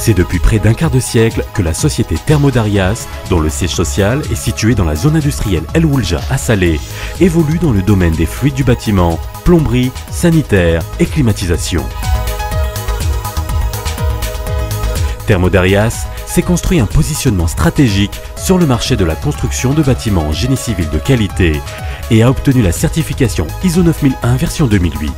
C'est depuis près d'un quart de siècle que la société Thermodarias, dont le siège social est situé dans la zone industrielle El Oulja à Salé, évolue dans le domaine des fluides du bâtiment, plomberie, sanitaire et climatisation. Thermodarias s'est construit un positionnement stratégique sur le marché de la construction de bâtiments en génie civil de qualité et a obtenu la certification ISO 9001 version 2008.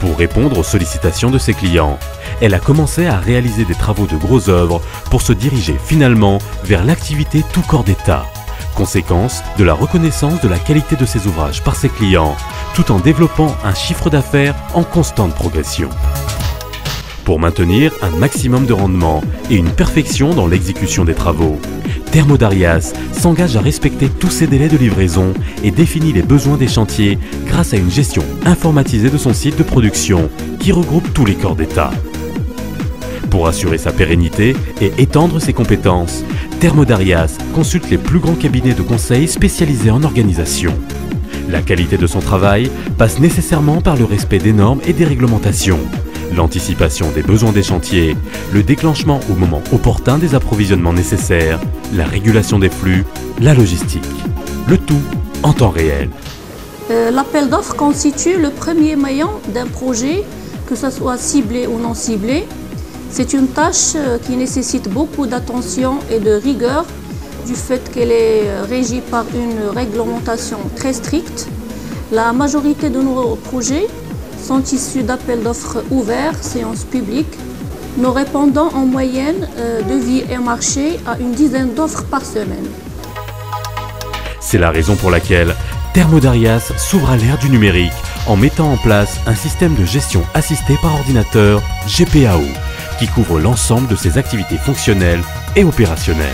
Pour répondre aux sollicitations de ses clients, elle a commencé à réaliser des travaux de gros œuvres pour se diriger finalement vers l'activité tout corps d'État, conséquence de la reconnaissance de la qualité de ses ouvrages par ses clients, tout en développant un chiffre d'affaires en constante progression. Pour maintenir un maximum de rendement et une perfection dans l'exécution des travaux, Thermodarias s'engage à respecter tous ses délais de livraison et définit les besoins des chantiers grâce à une gestion informatisée de son site de production qui regroupe tous les corps d'État. Pour assurer sa pérennité et étendre ses compétences, Thermodarias consulte les plus grands cabinets de conseil spécialisés en organisation. La qualité de son travail passe nécessairement par le respect des normes et des réglementations, l'anticipation des besoins des chantiers, le déclenchement au moment opportun des approvisionnements nécessaires, la régulation des flux, la logistique. Le tout en temps réel. L'appel d'offres constitue le premier maillon d'un projet, que ce soit ciblé ou non ciblé. C'est une tâche qui nécessite beaucoup d'attention et de rigueur, du fait qu'elle est régie par une réglementation très stricte. La majorité de nos projets sont issus d'appels d'offres ouverts, séances publiques. Nous répondons en moyenne, devis et marché, à une dizaine d'offres par semaine. C'est la raison pour laquelle Thermodarias s'ouvre à l'ère du numérique en mettant en place un système de gestion assisté par ordinateur GPAO qui couvre l'ensemble de ses activités fonctionnelles et opérationnelles.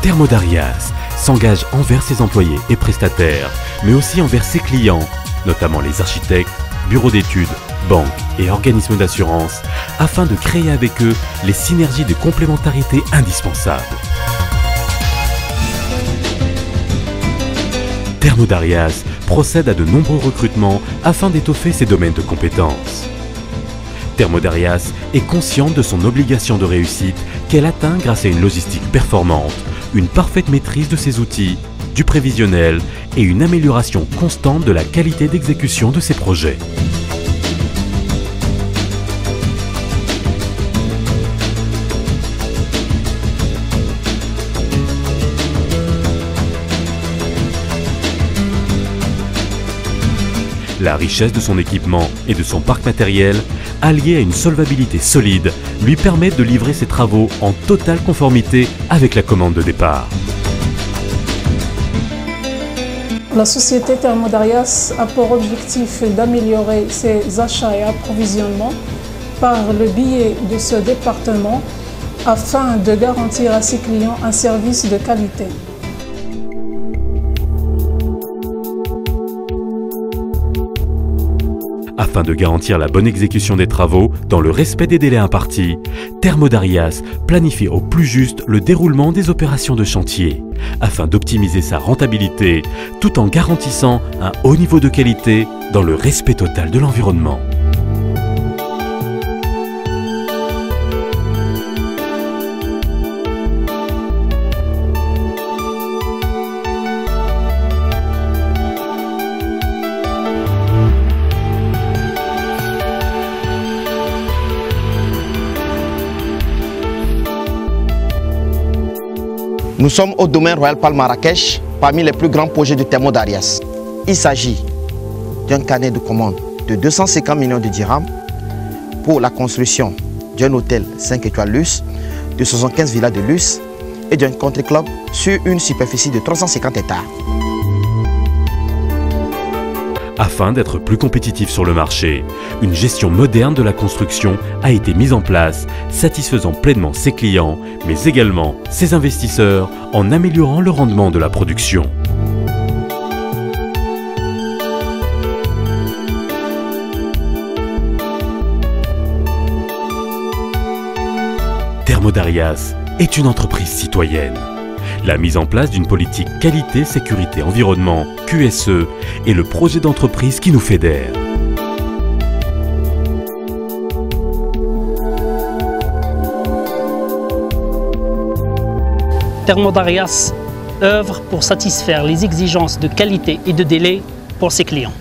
Thermodarias s'engage envers ses employés et prestataires, mais aussi envers ses clients, notamment les architectes, bureaux d'études, banques et organismes d'assurance, afin de créer avec eux les synergies de complémentarité indispensables. Thermodarias procède à de nombreux recrutements afin d'étoffer ses domaines de compétences. Thermodarias est consciente de son obligation de réussite qu'elle atteint grâce à une logistique performante, une parfaite maîtrise de ses outils, du prévisionnel et une amélioration constante de la qualité d'exécution de ses projets. La richesse de son équipement et de son parc matériel, alliée à une solvabilité solide, lui permettent de livrer ses travaux en totale conformité avec la commande de départ. La société Thermodarias a pour objectif d'améliorer ses achats et approvisionnements par le biais de ce département afin de garantir à ses clients un service de qualité. Afin de garantir la bonne exécution des travaux dans le respect des délais impartis, Thermodarias planifie au plus juste le déroulement des opérations de chantier, afin d'optimiser sa rentabilité tout en garantissant un haut niveau de qualité dans le respect total de l'environnement. Nous sommes au domaine Royal Palm Marrakech, parmi les plus grands projets de Thermodarias. Il s'agit d'un carnet de commande de 250 millions de dirhams pour la construction d'un hôtel 5 étoiles luxe, de 75 villas de luxe et d'un country club sur une superficie de 350 hectares. Afin d'être plus compétitif sur le marché, une gestion moderne de la construction a été mise en place, satisfaisant pleinement ses clients, mais également ses investisseurs, en améliorant le rendement de la production. Thermodarias est une entreprise citoyenne. La mise en place d'une politique qualité, sécurité, environnement, QSE est le projet d'entreprise qui nous fédère. Thermodarias œuvre pour satisfaire les exigences de qualité et de délai pour ses clients.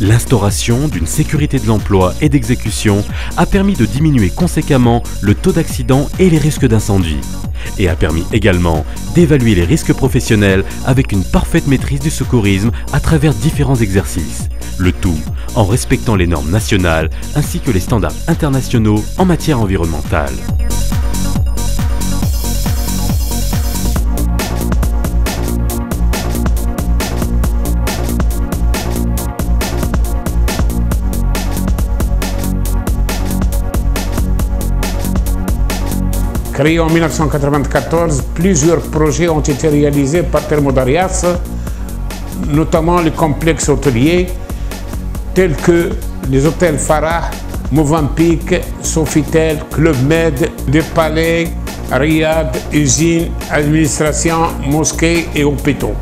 L'instauration d'une sécurité de l'emploi et d'exécution a permis de diminuer conséquemment le taux d'accident et les risques d'incendie, et a permis également d'évaluer les risques professionnels avec une parfaite maîtrise du secourisme à travers différents exercices, le tout en respectant les normes nationales ainsi que les standards internationaux en matière environnementale. Créé en 1994, plusieurs projets ont été réalisés par Thermodarias, notamment les complexes hôteliers tels que les hôtels Farah, Movenpick, Sofitel, Club Med, des palais, Riyad, usines, administration, mosquées et hôpitaux.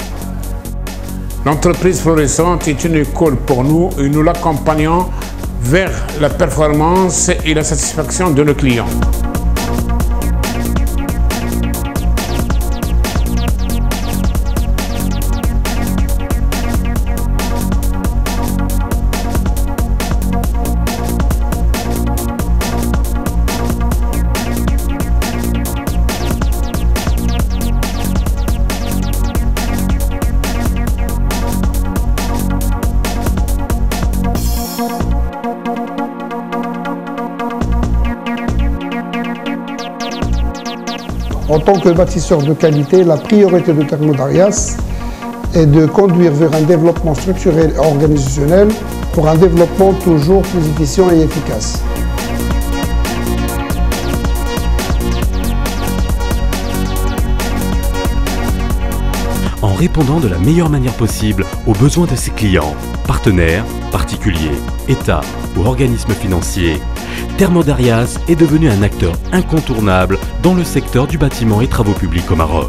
L'entreprise florissante est une école pour nous et nous l'accompagnons vers la performance et la satisfaction de nos clients. En tant que bâtisseur de qualité, la priorité de Thermodarias est de conduire vers un développement structurel et organisationnel pour un développement toujours plus efficient et efficace. En répondant de la meilleure manière possible aux besoins de ses clients, partenaires, particuliers, États ou organismes financiers, Thermodarias est devenu un acteur incontournable dans le secteur du bâtiment et travaux publics au Maroc.